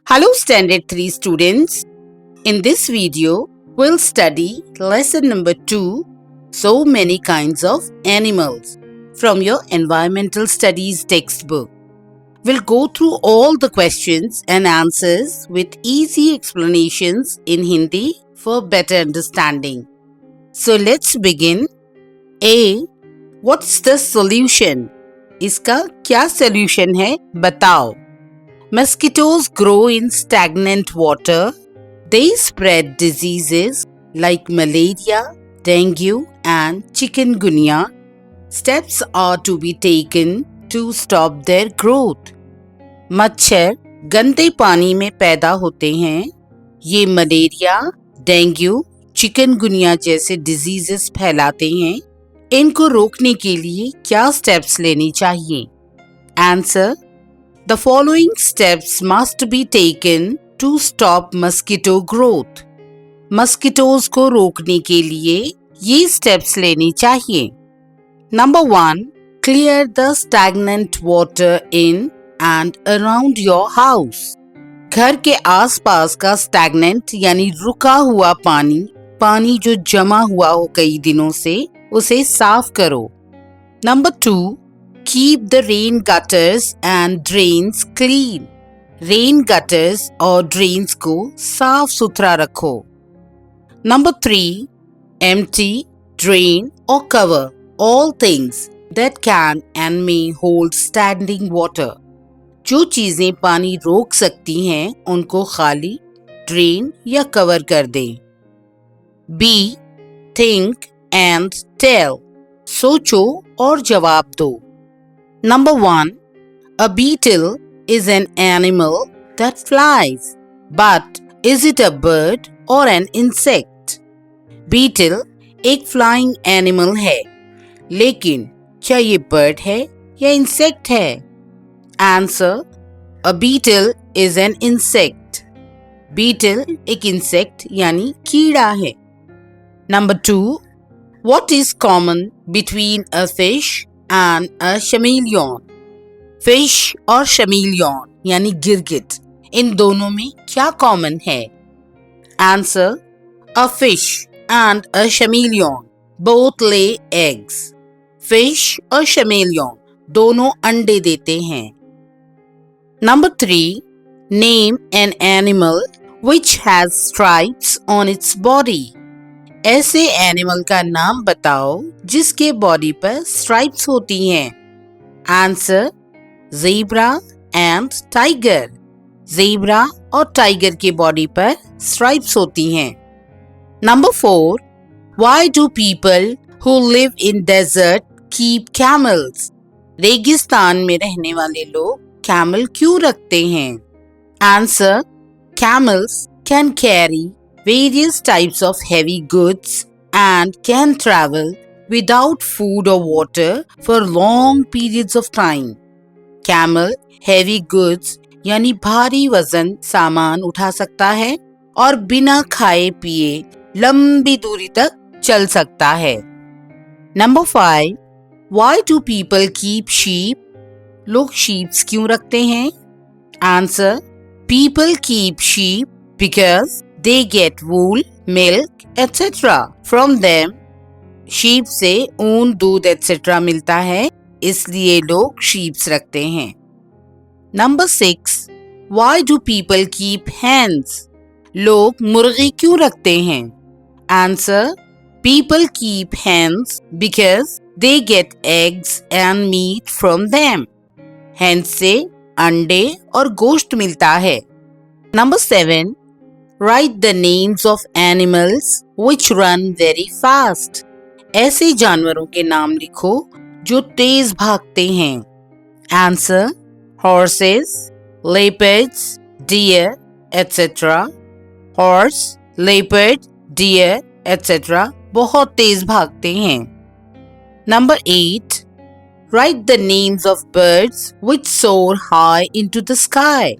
Hello Standard 3 students. In this video, we'll study lesson number 2, So Many Kinds of Animals, from your Environmental Studies textbook. We'll go through all the questions and answers with easy explanations in Hindi for better understanding. So let's begin. A. What's the solution? इसका क्या solution है? बताओ. Mosquitoes grow in stagnant water. They spread diseases like malaria, dengue, and chikungunya. Steps are to be taken to stop their growth. मच्छर गंदे पानी में पैदा होते हैं. ये मलेरिया, डेंगू, चिकनगुनिया जैसे डिजीजेस फैलाते हैं. इनको रोकने के लिए क्या स्टेप्स लेनी चाहिए? Answer: The following steps must be taken to stop mosquito growth. Mosquitoes को रोकने के लिए ये steps लेनी चाहिए. Number 1. Clear the stagnant water in and around your house. घर के आसपास का stagnant यानी रुका हुआ पानी जो जमा हुआ हो कई दिनों से, उसे साफ करो. Number 2. Keep the rain gutters and drains clean. Rain gutters और drains को साफ सुथरा रखो. Number 3. Empty, drain or cover all things that can and may hold standing water. जो चीजें पानी रोक सकती हैं उनको खाली, ड्रेन या कवर कर दें. B. Think and tell. सोचो और जवाब दो. Number 1. A beetle is an animal that flies. But is it a bird or an insect? Beetle एक flying animal है. लेकिन क्या ये bird है या insect है? Answer: A beetle is an insect. Beetle एक insect यानी कीड़ा है. Number 2. What is common between a fish and a chameleon? Fish और chameleon यानी गिरगिट, इन दोनों में क्या कॉमन है? Answer: A fish and a chameleon both lay eggs. Fish और chameleon दोनों अंडे देते हैं. Number 3. Name an animal which has stripes on its body. ऐसे एनिमल का नाम बताओ जिसके बॉडी पर स्ट्राइप्स होती हैं. Answer: zebra and tiger. Zebra और टाइगर के बॉडी पर स्ट्राइप्स होती हैं. Number 4. Why do people who live in desert keep camels? रेगिस्तान में रहने वाले लोग कैमल क्यों रखते हैं? Answer: Camels can carry various types of heavy goods and can travel without food or water for long periods of time. Camel heavy goods यानी भारी वजन सामान उठा सकता है और बिना खाए पिए लंबी दूरी तक चल सकता है. Number 5. Why do people keep sheep? लोग sheep क्यों रखते हैं? Answer: People keep sheep because they get wool, milk, etc. from them. sheep से ऊन, दूध etc. मिलता है, इसलिए लोग sheep रखते हैं. Number 6. Why do people keep hens? लोग मुर्गी क्यों रखते हैं? Answer: People keep hens because they get eggs and meat from them. hens से अंडे और गोश्त मिलता है. Number 7. Write the names of animals which run very fast. ऐसे जानवरों के नाम लिखो जो तेज भागते हैं. Answer: Horses, leopards, deer, etc. Horse, leopard, deer, etc. बहुत तेज भागते हैं. Number 8. Write the names of birds which soar high into the sky.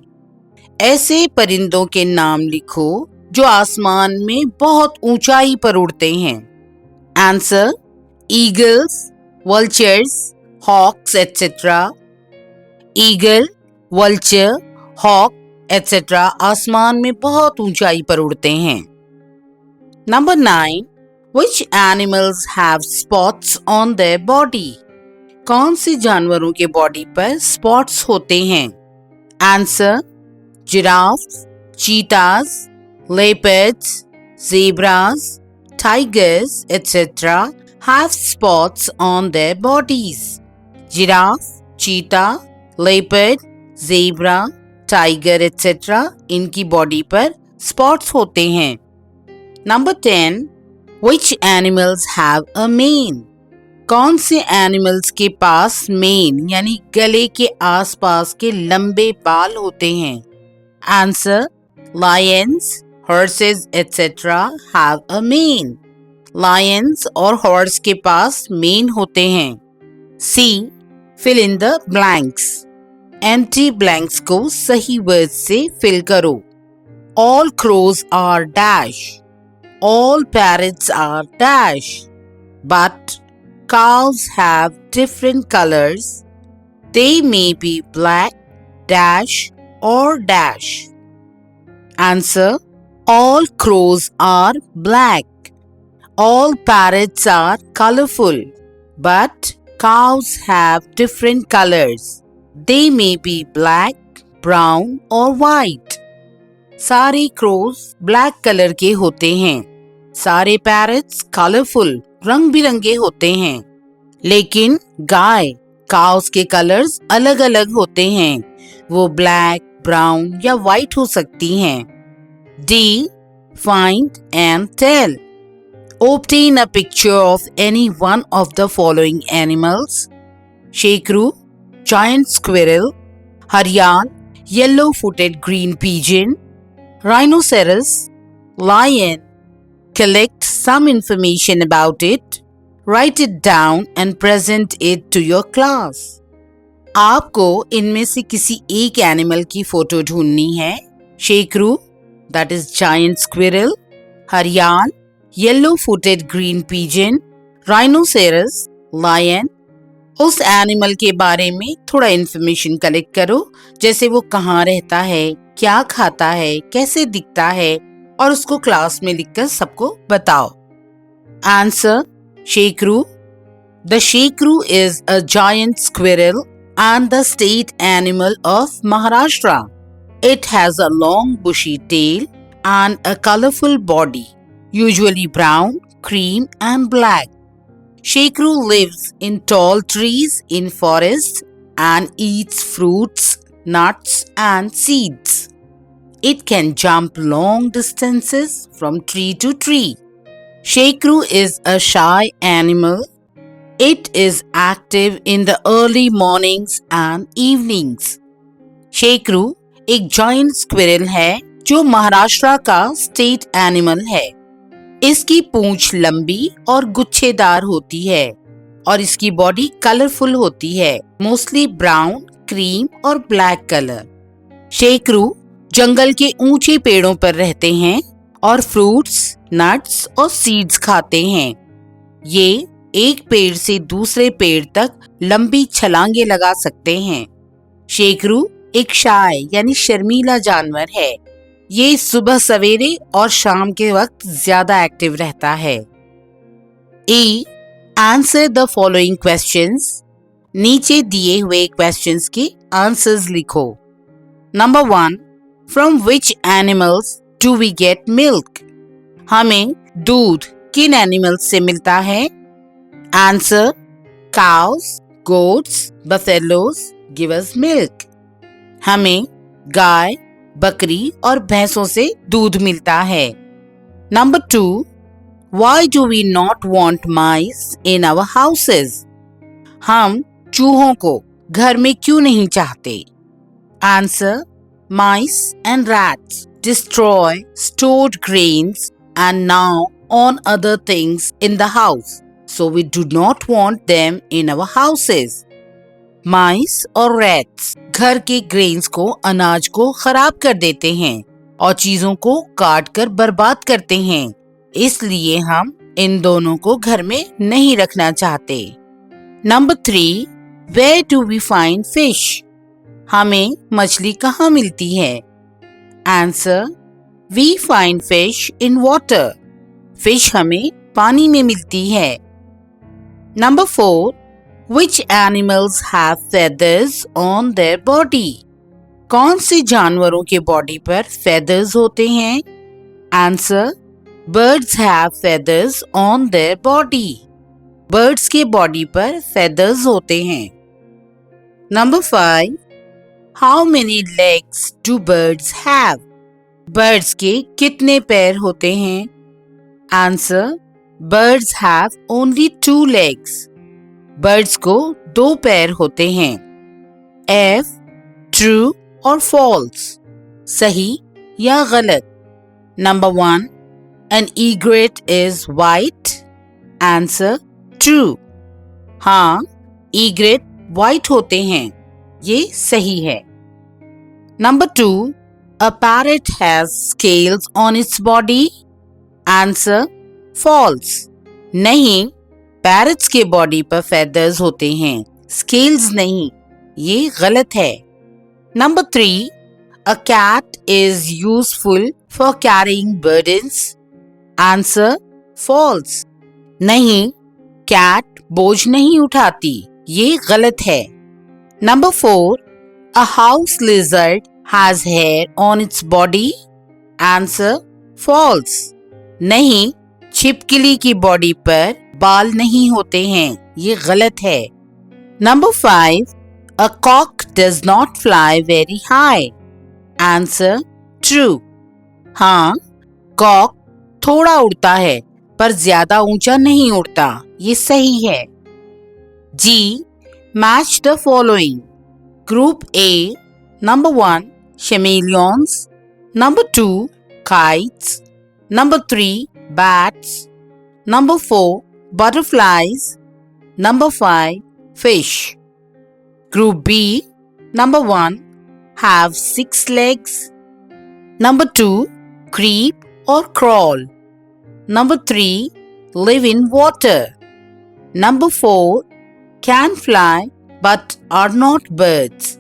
ऐसे परिंदों के नाम लिखो जो आसमान में बहुत ऊंचाई पर उड़ते हैं. Answer: eagles, vultures, hawks etc. Eagle, vulture, hawk etcetera आसमान में बहुत ऊंचाई पर उड़ते हैं। Number 9, Which animals have spots on their body? कौन से जानवरों के बॉडी पर स्पॉट्स होते हैं? Answer, giraffe, चीताज, leopards, zebras, tigers, etc. have spots on their bodies. Giraffe, चीता, leopard, zebra, tiger, etc. इनकी बॉडी पर स्पॉट्स होते हैं। Number 10, Which animals have a mane? कौन से एनिमल्स के पास मेन यानी गले के आसपास के लंबे बाल होते हैं? Answer, lions, horses, etc. have a mane. Lions और हॉर्स के पास मेन होते हैं। C. Fill in the blanks. Empty blanks को सही वर्ड से फिल करो। All crows are dash. All parrots are dash. But cows have different colors. They may be black, dash, or dash. Answer, all crows are black. All parrots are colorful. But cows have different colors. They may be black, brown, or white. सारे crows black colour के होते हैं। सारे parrots colourful रंग बिरंगे होते हैं। लेकिन गाय काउस के कलर्स अलग अलग होते हैं। वो ब्लैक, ब्राउन या व्हाइट हो सकती हैं। D. Find and tell. Obtain a picture of any one of the following animals. शेकरू, giant squirrel, हरियाल, yellow-footed green pigeon, rhinoceros, lion. Collect some information about it. Write it down and present it to your class. आपको इनमें से किसी एक animal की photo ढूंढनी है। शेकरू, that is giant squirrel, हरियाल, yellow-footed green pigeon, rhinoceros, lion. उस animal के बारे में थोड़ा इन्फॉर्मेशन कलेक्ट करो, जैसे वो कहाँ रहता है, क्या खाता है, कैसे दिखता है, और उसको क्लास में लिखकर सबको बताओ। Answer, शेकरू. The shekru is a giant squirrel and the state animal of Maharashtra. It has a long bushy tail and a colorful body, usually brown, cream and black. Shekru lives in tall trees in forests and eats fruits, nuts and seeds. It can jump long distances from tree to tree. Shekru is a shy animal. It is active in the early mornings and evenings. शेकरू एक giant squirrel है जो महाराष्ट्र का state animal है। इसकी पूंछ लंबी और गुच्छेदार होती है और इसकी बॉडी कलरफुल होती है, मोस्टली ब्राउन, क्रीम और ब्लैक कलर। शेकरू जंगल के ऊंचे पेड़ों पर रहते हैं और फ्रूट्स, नट्स और सीड्स खाते हैं। ये एक पेड़ से दूसरे पेड़ तक लंबी छलांगे लगा सकते हैं। शेकरू एक शाय यानी शर्मीला जानवर है। ये सुबह सवेरे और शाम के वक्त ज्यादा एक्टिव रहता है। A. Answer the following questions. नीचे दिए हुए क्वेश्चंस के आंसर्स लिखो। Number 1. From which animals do we get milk? हमें दूध किन एनिमल्स से मिलता है? Answer, cows, goats, buffaloes give us milk. हमें गाय, बकरी और भैंसों से दूध मिलता है। Number 2. Why do we not want mice in our houses? हम चूहों को घर में क्यों नहीं चाहते? Answer, mice and rats destroy stored grains and now on other things in the house. So we do not want them in our houses. माइस और rats घर के ग्रेन्स को, अनाज को खराब कर देते हैं और चीजों को काट कर बर्बाद करते हैं। इसलिए हम इन दोनों को घर में नहीं रखना चाहते। Number 3. Where do we find fish? हमें मछली कहाँ मिलती है? Answer, we find fish in water. Fish हमें पानी में मिलती है. Number 4, Which animals have feathers on their body? कौन से जानवरों के बॉडी पर feathers होते हैं? Answer, birds have feathers on their body. Birds के बॉडी पर feathers होते हैं. Number 5, How many legs do birds have? Birds के कितने पैर होते हैं? Answer, birds have only 2 legs. Birds को 2 पैर होते हैं. F, true और false, सही या गलत? Number 1, an egret is white. Answer, true. हाँ, egret white होते हैं, ये सही है. Number 2, a parrot has scales on its body. Answer, false. नहीं, पैरट्स के बॉडी पर feathers होते हैं, scales नहीं, ये गलत है. Number 3, a cat is useful for carrying burdens. Answer, false. नहीं, कैट बोझ नहीं उठाती, ये गलत है. Number 4, a house lizard has hair on its body. Answer, false. नहीं, छिपकली की बॉडी पर बाल नहीं होते हैं, ये गलत है. Number 5, a cock does not fly very high. Answer, true. हाँ, कॉक थोड़ा उड़ता है पर ज्यादा ऊंचा नहीं उड़ता, ये सही है. G, match the following. Group A, number 1, chameleons. Number 2, kites. Number 3, bats. Number 4, butterflies. Number 5, fish. Group B, number 1, have 6 legs. Number 2, creep or crawl. Number 3, live in water. Number 4, can fly but are not birds.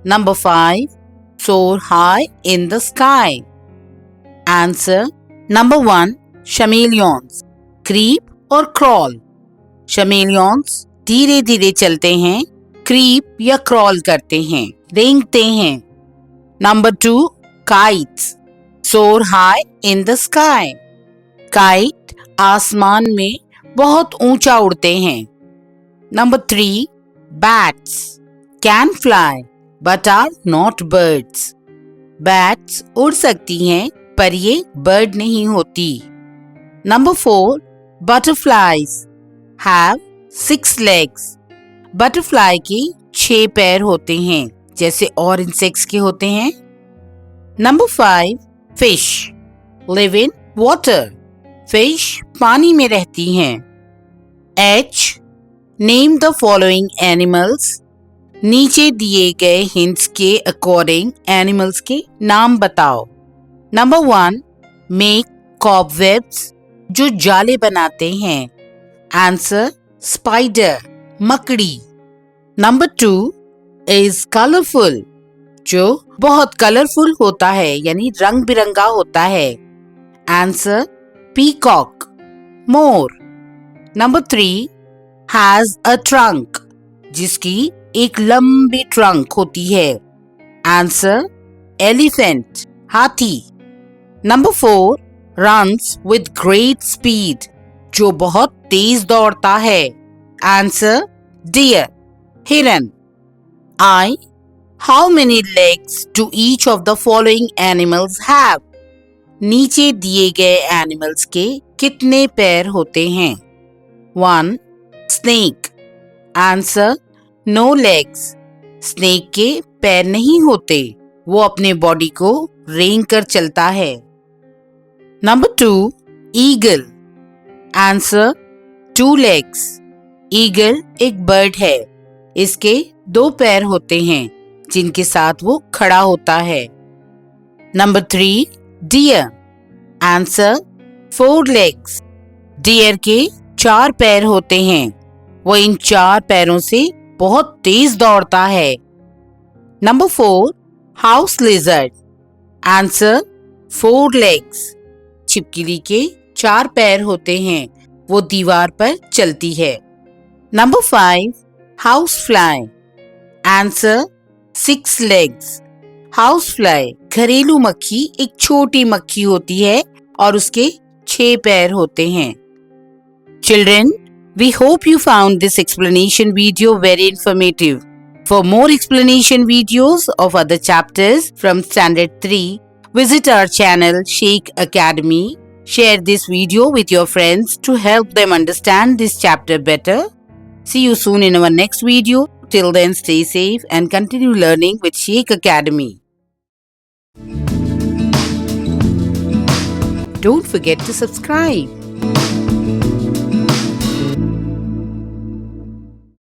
Number 5, soar high in the sky. Answer, number 1, chameleons. Creep और crawl. chameleons धीरे धीरे चलते हैं, creep या crawl करते हैं, रेंगते हैं. Number 2, kites. soar high in the sky. Kite आसमान में बहुत ऊंचा उड़ते हैं. Number 3, bats. can fly but are not birds. Bats उड़ सकती हैं पर ये bird नहीं होती. Number 4, butterflies have 6 legs. Butterfly की 6 पैर होते हैं, जैसे और insects के होते हैं. Number 5, fish live in water. Fish पानी में रहती हैं. H, name the following animals. नीचे दिए गए hints के अकॉर्डिंग एनिमल्स के नाम बताओ. नंबर 1, make cobwebs, जो जाले बनाते हैं. आंसर, स्पाइडर, मकड़ी. नंबर 2 is colorful, जो बहुत कलरफुल होता है, यानी रंग बिरंगा होता है. Answer, peacock, more. Number 3 has a trunk, जिसकी एक लंबी ट्रंक होती है. आंसर, एलिफेंट, हाथी. Number 4 runs with great speed, जो बहुत तेज दौड़ता है. आंसर, डियर, हिरन. I, how many legs do each of the following animals have? नीचे दिए गए एनिमल्स के कितने पैर होते हैं? 1, snake. Answer, no legs. Snake के पैर नहीं होते, वो अपने बॉडी को रेंग कर चलता है. Number 2, eagle. Answer, 2 legs. Eagle एक बर्ड है, इसके 2 पैर होते हैं, जिनके साथ वो खड़ा होता है. Number 3, deer. Answer, 4 legs. Deer के 4 पैर होते हैं, वो इन 4 पैरों से बहुत तेज दौड़ता है. Number 4, house lizard. Answer 4 legs. छिपकली के 4 पैर होते हैं, वो दीवार पर चलती है. Number 5. House fly. Answer 6 legs. House fly घरेलू मक्खी एक छोटी मक्खी होती है और उसके 6 पैर होते हैं. Children, we hope you found this explanation video very informative. For more explanation videos of other chapters from Standard 3, visit our channel Sheikh Academy. Share this video with your friends to help them understand this chapter better. See you soon in our next video. Till then, stay safe and continue learning with Sheikh Academy. Don't forget to subscribe.